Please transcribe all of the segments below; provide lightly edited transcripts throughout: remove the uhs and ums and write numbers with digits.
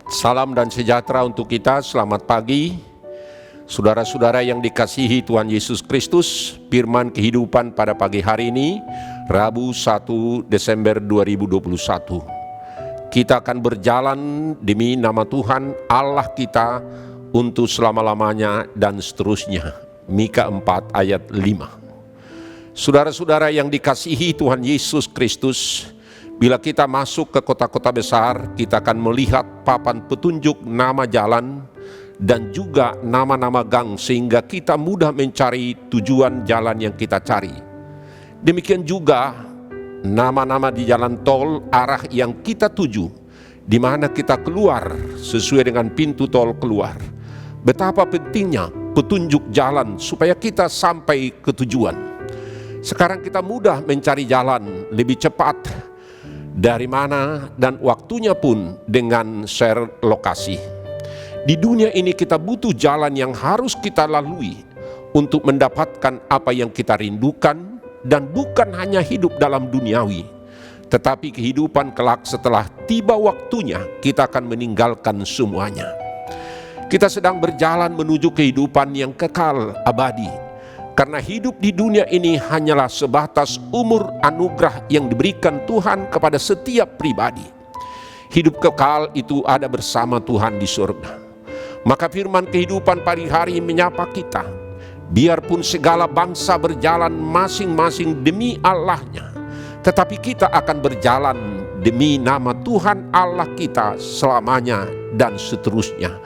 Salam dan sejahtera untuk kita, selamat pagi. Saudara-saudara yang dikasihi Tuhan Yesus Kristus, firman kehidupan pada pagi hari ini, Rabu 1 Desember 2021. Kita akan berjalan demi nama Tuhan Allah kita untuk selama-lamanya dan seterusnya. Mika 4 ayat 5. Saudara-saudara yang dikasihi Tuhan Yesus Kristus, bila kita masuk ke kota-kota besar, kita akan melihat papan petunjuk nama jalan dan juga nama-nama gang sehingga kita mudah mencari tujuan jalan yang kita cari. Demikian juga nama-nama di jalan tol arah yang kita tuju, di mana kita keluar sesuai dengan pintu tol keluar. Betapa pentingnya petunjuk jalan supaya kita sampai ke tujuan. Sekarang kita mudah mencari jalan lebih cepat, dari mana dan waktunya pun dengan share lokasi. Di dunia ini kita butuh jalan yang harus kita lalui untuk mendapatkan apa yang kita rindukan, dan bukan hanya hidup dalam duniawi, tetapi kehidupan kelak setelah tiba waktunya kita akan meninggalkan semuanya. Kita sedang berjalan menuju kehidupan yang kekal abadi. Karena hidup di dunia ini hanyalah sebatas umur anugerah yang diberikan Tuhan kepada setiap pribadi. Hidup kekal itu ada bersama Tuhan di surga. Maka firman kehidupan pagi hari menyapa kita, biarpun segala bangsa berjalan masing-masing demi Allahnya, tetapi kita akan berjalan demi nama Tuhan Allah kita selamanya dan seterusnya.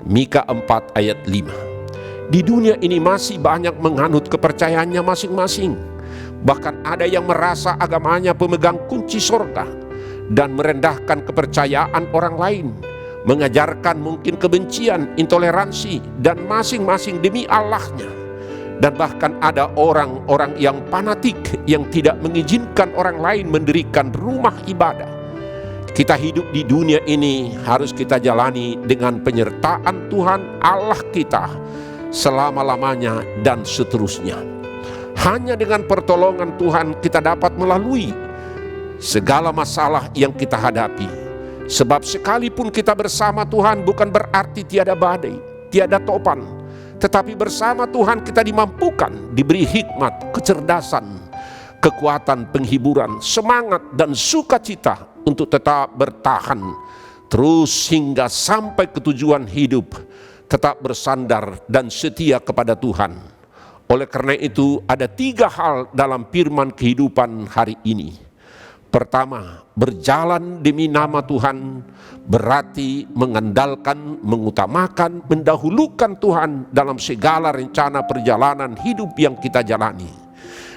Mika 4 ayat 5. Di dunia ini masih banyak menganut kepercayaannya masing-masing. Bahkan ada yang merasa agamanya pemegang kunci surga dan merendahkan kepercayaan orang lain, mengajarkan mungkin kebencian, intoleransi, dan masing-masing demi Allahnya. Dan bahkan ada orang-orang yang fanatik yang tidak mengizinkan orang lain mendirikan rumah ibadah. Kita hidup di dunia ini harus kita jalani dengan penyertaan Tuhan Allah kita selama-lamanya dan seterusnya. Hanya dengan pertolongan Tuhan kita dapat melalui segala masalah yang kita hadapi. Sebab sekalipun kita bersama Tuhan bukan berarti tiada badai, tiada topan, tetapi bersama Tuhan kita dimampukan, diberi hikmat, kecerdasan, kekuatan, penghiburan, semangat dan sukacita untuk tetap bertahan terus hingga sampai ke tujuan hidup, tetap bersandar dan setia kepada Tuhan. Oleh karena itu ada 3 hal dalam firman kehidupan hari ini. Pertama, berjalan demi nama Tuhan berarti mengandalkan, mengutamakan, mendahulukan Tuhan dalam segala rencana perjalanan hidup yang kita jalani.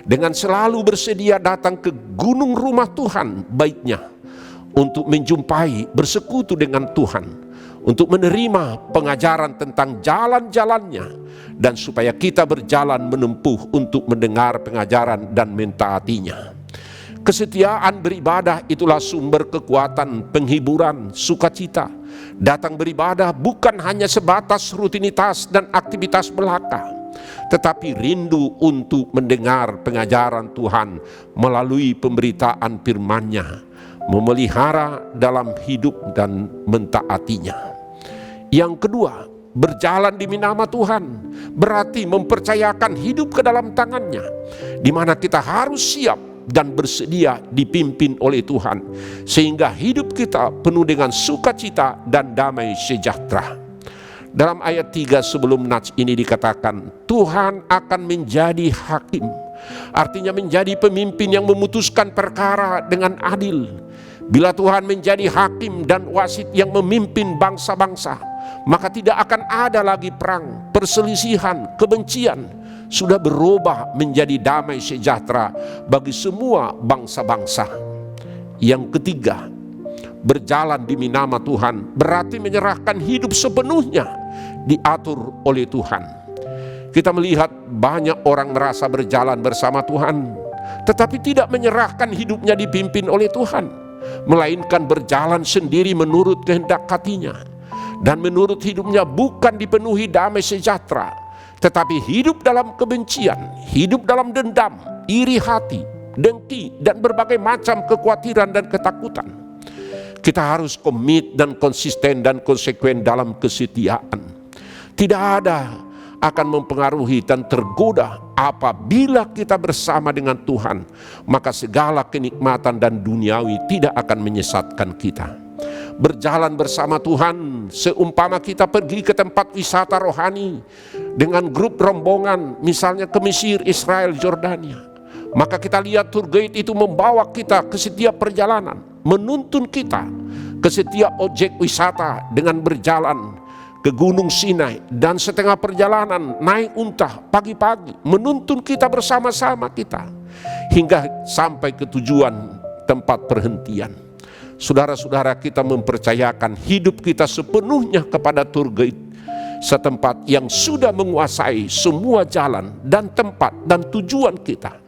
Dengan selalu bersedia datang ke gunung rumah Tuhan baiknya untuk menjumpai, bersekutu dengan Tuhan, untuk menerima pengajaran tentang jalan-jalannya, dan supaya kita berjalan menempuh untuk mendengar pengajaran dan mentaatinya. Kesetiaan beribadah itulah sumber kekuatan, penghiburan, sukacita. Datang beribadah bukan hanya sebatas rutinitas dan aktivitas belaka, tetapi rindu untuk mendengar pengajaran Tuhan melalui pemberitaan firman-Nya, memelihara dalam hidup dan mentaatinya. Yang kedua, berjalan demi nama Tuhan berarti mempercayakan hidup ke dalam tangan-Nya, di mana kita harus siap dan bersedia dipimpin oleh Tuhan, sehingga hidup kita penuh dengan sukacita dan damai sejahtera. Dalam ayat 3 sebelum nats ini dikatakan, Tuhan akan menjadi hakim, artinya menjadi pemimpin yang memutuskan perkara dengan adil. Bila Tuhan menjadi hakim dan wasit yang memimpin bangsa-bangsa, maka tidak akan ada lagi perang, perselisihan, kebencian. Sudah berubah menjadi damai sejahtera bagi semua bangsa-bangsa. Yang ketiga, berjalan demi nama Tuhan berarti menyerahkan hidup sepenuhnya diatur oleh Tuhan. Kita melihat banyak orang merasa berjalan bersama Tuhan, tetapi tidak menyerahkan hidupnya dipimpin oleh Tuhan, melainkan berjalan sendiri menurut kehendak hatinya. Dan menurut hidupnya bukan dipenuhi damai sejahtera, tetapi hidup dalam kebencian, hidup dalam dendam, iri hati, dengki, dan berbagai macam kekhawatiran dan ketakutan. Kita harus komit dan konsisten dan konsekuen dalam kesetiaan. Tidak ada akan mempengaruhi dan tergoda apabila kita bersama dengan Tuhan, maka segala kenikmatan dan duniawi tidak akan menyesatkan kita. Berjalan bersama Tuhan, seumpama kita pergi ke tempat wisata rohani dengan grup rombongan, misalnya ke Mesir, Israel, Jordania, maka kita lihat tour guide itu membawa kita ke setiap perjalanan, menuntun kita ke setiap objek wisata dengan berjalan ke Gunung Sinai, dan setengah perjalanan naik unta pagi-pagi menuntun kita bersama-sama kita hingga sampai ke tujuan tempat perhentian. Saudara-saudara, kita mempercayakan hidup kita sepenuhnya kepada tour guide setempat yang sudah menguasai semua jalan dan tempat dan tujuan kita.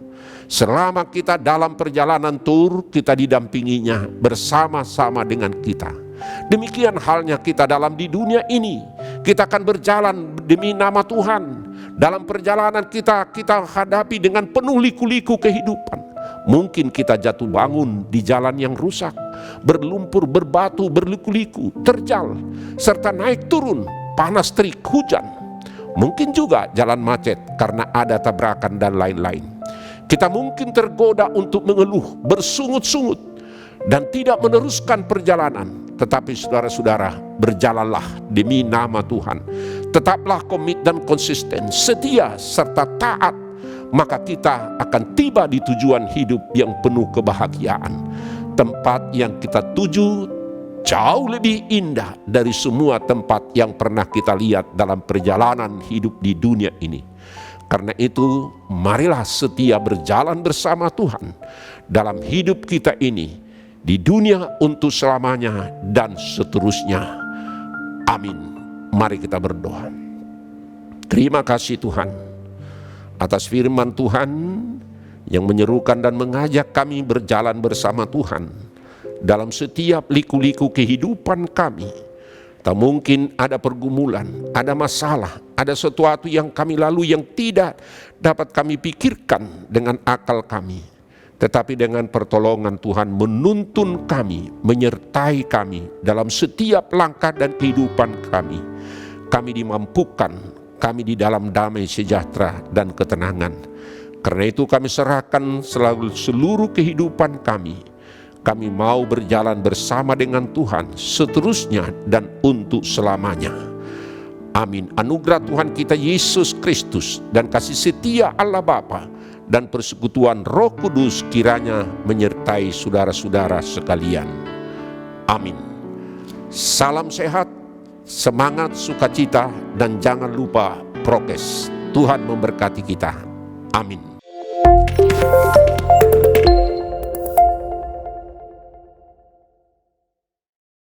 Selama kita dalam perjalanan tur, kita didampinginya bersama-sama dengan kita. Demikian halnya kita dalam di dunia ini. Kita akan berjalan demi nama Tuhan. Dalam perjalanan kita hadapi dengan penuh liku-liku kehidupan. Mungkin kita jatuh bangun di jalan yang rusak, berlumpur, berbatu, berliku-liku, terjal, serta naik turun, panas terik, hujan. Mungkin juga jalan macet karena ada tabrakan dan lain-lain. Kita mungkin tergoda untuk mengeluh, bersungut-sungut, dan tidak meneruskan perjalanan. Tetapi saudara-saudara, berjalanlah demi nama Tuhan. Tetaplah komit dan konsisten, setia serta taat, maka kita akan tiba di tujuan hidup yang penuh kebahagiaan. Tempat yang kita tuju jauh lebih indah dari semua tempat yang pernah kita lihat dalam perjalanan hidup di dunia ini. Karena itu, marilah setia berjalan bersama Tuhan dalam hidup kita ini, di dunia untuk selamanya dan seterusnya. Amin. Mari kita berdoa. Terima kasih Tuhan atas firman Tuhan yang menyerukan dan mengajak kami berjalan bersama Tuhan dalam setiap liku-liku kehidupan kami. Tak mungkin ada pergumulan, ada masalah, ada sesuatu yang kami lalui yang tidak dapat kami pikirkan dengan akal kami. Tetapi dengan pertolongan Tuhan menuntun kami, menyertai kami dalam setiap langkah dan kehidupan kami. Kami dimampukan, kami di dalam damai sejahtera dan ketenangan. Karena itu kami serahkan selalu seluruh kehidupan kami. Kami mau berjalan bersama dengan Tuhan seterusnya dan untuk selamanya. Amin. Anugerah Tuhan kita Yesus Kristus dan kasih setia Allah Bapa dan persekutuan Roh Kudus kiranya menyertai saudara-saudara sekalian. Amin. Salam sehat, semangat, sukacita, dan jangan lupa prokes. Tuhan memberkati kita. Amin.